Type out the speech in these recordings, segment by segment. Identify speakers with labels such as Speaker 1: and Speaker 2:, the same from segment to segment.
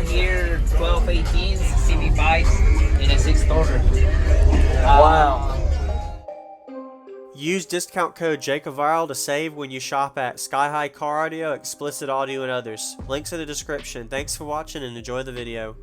Speaker 1: got here 12 18s, CV5s, in a 6-torter.
Speaker 2: Wow. Use discount code JacobViral to save when you shop at SkyHigh Car Audio, Explicit Audio, and others. Links in the description. Thanks for watching and enjoy the video.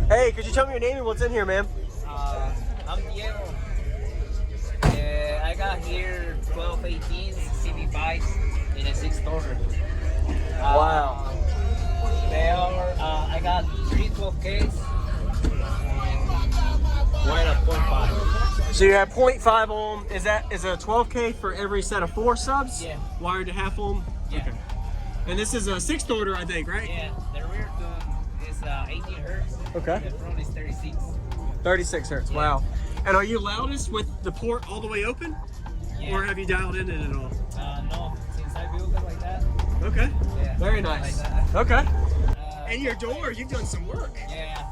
Speaker 2: Hey, could you tell me your name and what's in here, ma'am?
Speaker 1: I'm Diego. I got here 12 18s, CV5s, in a 6-torter.
Speaker 2: Wow.
Speaker 1: They are, I got 3 12Ks and one at 0.5.
Speaker 2: So you have 0.5 ohm. Is a 12K for every set of 4 subs?
Speaker 1: Yeah.
Speaker 2: Wired to half ohm?
Speaker 1: Yeah.
Speaker 2: Okay. And this is a 6-torter, I think, right?
Speaker 1: Yeah, the rear tune is 18 hertz.
Speaker 2: Okay.
Speaker 1: The front is 36.
Speaker 2: 36 hertz,
Speaker 1: Yeah.
Speaker 2: Wow. And are you loudest with the port all the way open?
Speaker 1: Yeah.
Speaker 2: Or have you dialed in it at all?
Speaker 1: No, since I built it like that.
Speaker 2: Okay.
Speaker 1: Yeah.
Speaker 2: Very nice.
Speaker 1: Like that.
Speaker 2: Okay. And your door, you've done some work.
Speaker 1: Yeah.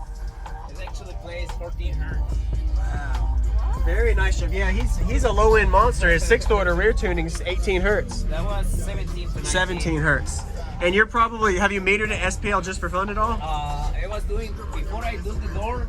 Speaker 1: It actually plays 14 hertz.
Speaker 2: Wow. Very nice job. Yeah, he's a low-end monster. His 6-torter rear tuning's 18 hertz.
Speaker 1: That was 17 to 19.
Speaker 2: 17 hertz. And you're probably, have you metered it SPL just for fun at all?
Speaker 1: I was doing, before I do the door,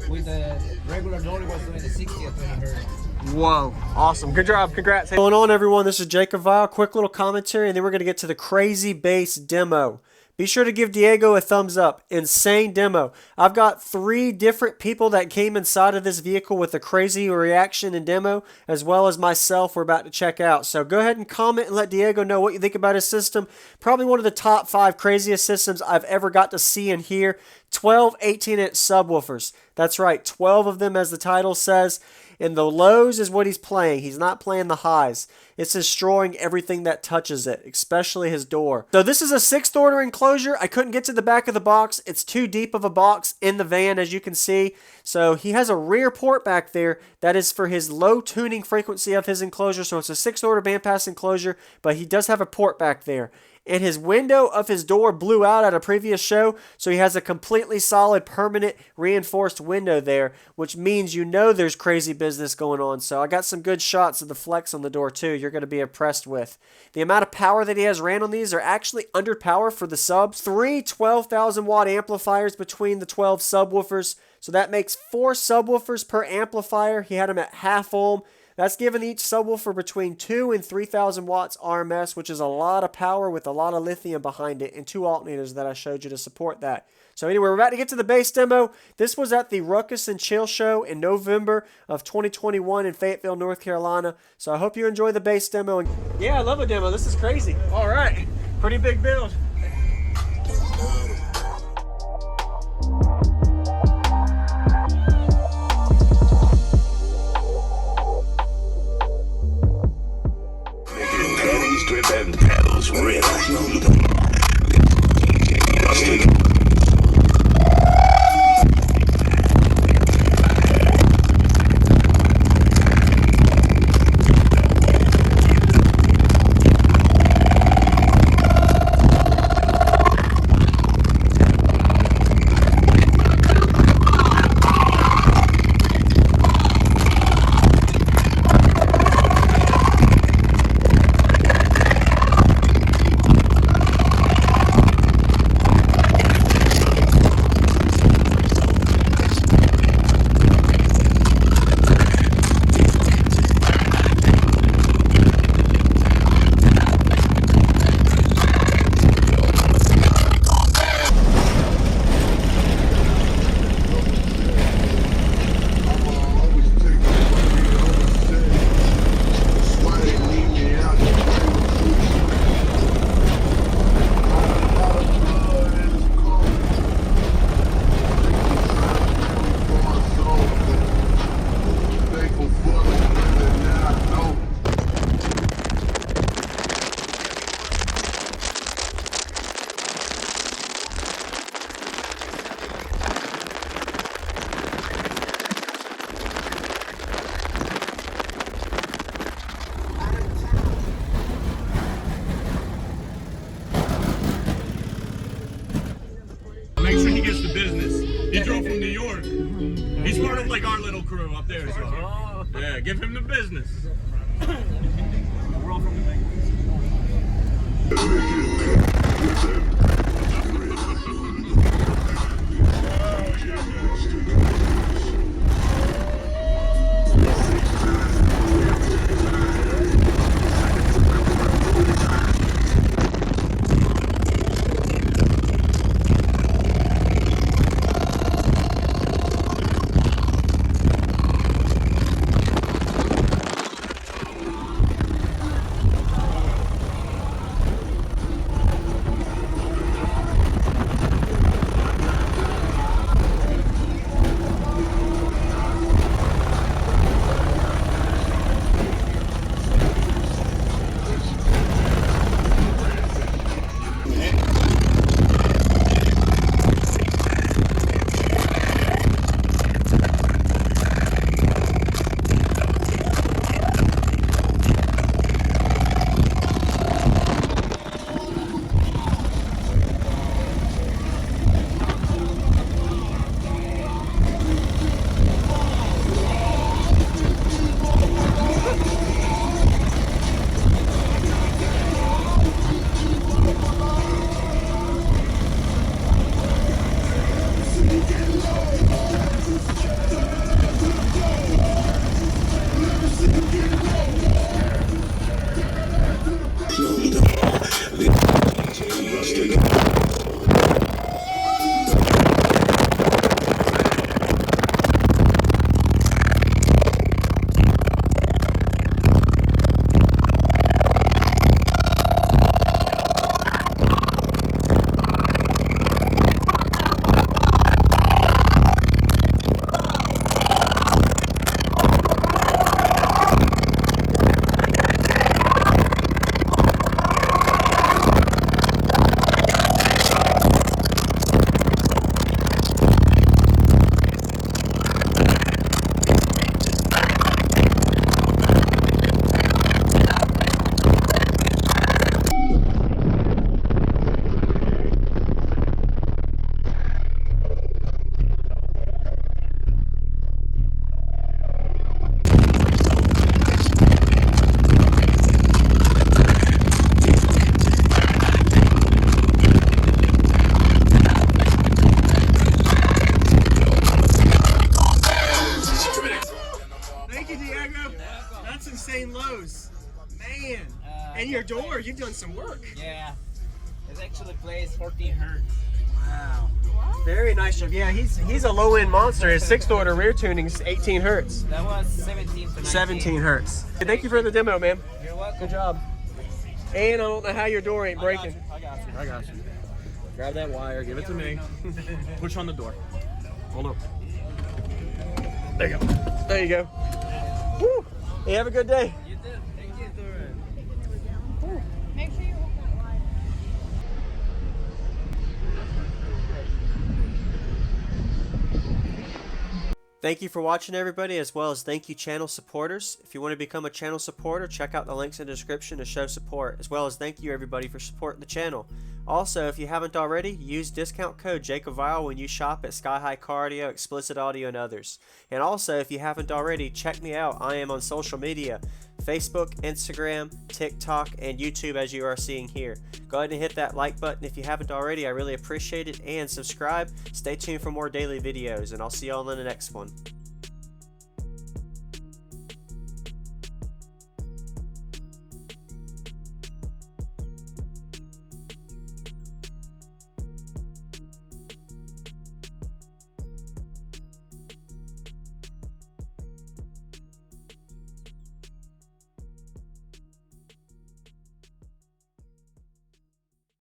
Speaker 1: with the regular door, it was doing the 60 at 20 hertz.
Speaker 2: Whoa, awesome. Good job. Congrats. Hey, what's going on, everyone? This is JacobViral. Quick little commentary, and then we're going to get to the crazy bass demo. Be sure to give Diego a thumbs up. Insane demo. I've got 3 different people that came inside of this vehicle with a crazy reaction and demo, as well as myself we're about to check out. So go ahead and comment and let Diego know what you think about his system. Probably one of the top 5 craziest systems I've ever got to see and hear. 12 18-inch subwoofers. That's right, 12 of them as the title says. And the lows is what he's playing. He's not playing the highs. It's destroying everything that touches it, especially his door. So this is a 6-torter enclosure. I couldn't get to the back of the box. It's too deep of a box in the van, as you can see. So he has a rear port back there that is for his low tuning frequency of his enclosure. So it's a 6-torter bandpass enclosure, but he does have a port back there. And his window of his door blew out at a previous show, so he has a completely solid, permanent, reinforced window there, which means you know there's crazy business going on. So I got some good shots of the flex on the door too you're going to be impressed with. The amount of power that he has ran on these are actually under power for the subs. 3 12,000 watt amplifiers between the 12 subwoofers, so that makes 4 subwoofers per amplifier. He had them at half ohm. That's giving each subwoofer between 2 and 3,000 watts RMS, which is a lot of power with a lot of lithium behind it, and 2 alternators that I showed you to support that. So anyway, we're about to get to the bass demo. This was at the Ruckus and Chill show in November of 2021 in Fayetteville, North Carolina. So I hope you enjoy the bass demo. Yeah, I love a demo. This is crazy. All right. Pretty big build.
Speaker 3: And pedals rip.
Speaker 4: He's part of like our little crew up there. So. Yeah, give him the business. We're all from the bank. Man, and your door, you've done some work.
Speaker 1: Yeah, it actually plays 14 hertz.
Speaker 2: Wow. Very nice job. Yeah, he's a low-end monster. His 6th order rear tuning's 18 hertz.
Speaker 1: That was 17 to 19.
Speaker 2: 17 hertz. Thank you for the demo, man.
Speaker 1: You're welcome.
Speaker 2: Good job. And I don't know how your door ain't breaking.
Speaker 4: I got you. Grab that wire, give it to me. Push on the door. Hold up.
Speaker 2: There you go. There you go. Woo. Hey, have a good day.
Speaker 1: You too. Thank you.
Speaker 5: Make sure you hold that line.
Speaker 2: Thank you for watching, everybody, as well as thank you channel supporters. If you want to become a channel supporter, check out the links in the description to show support, as well as thank you everybody for supporting the channel. Also, if you haven't already, use discount code JacobViral when you shop at SkyHigh Cardio, Explicit Audio, and others. And also, if you haven't already, check me out. I am on social media, Facebook, Instagram, TikTok, and YouTube, as you are seeing here. Go ahead and hit that like button if you haven't already. I really appreciate it. And subscribe. Stay tuned for more daily videos, and I'll see y'all in the next one.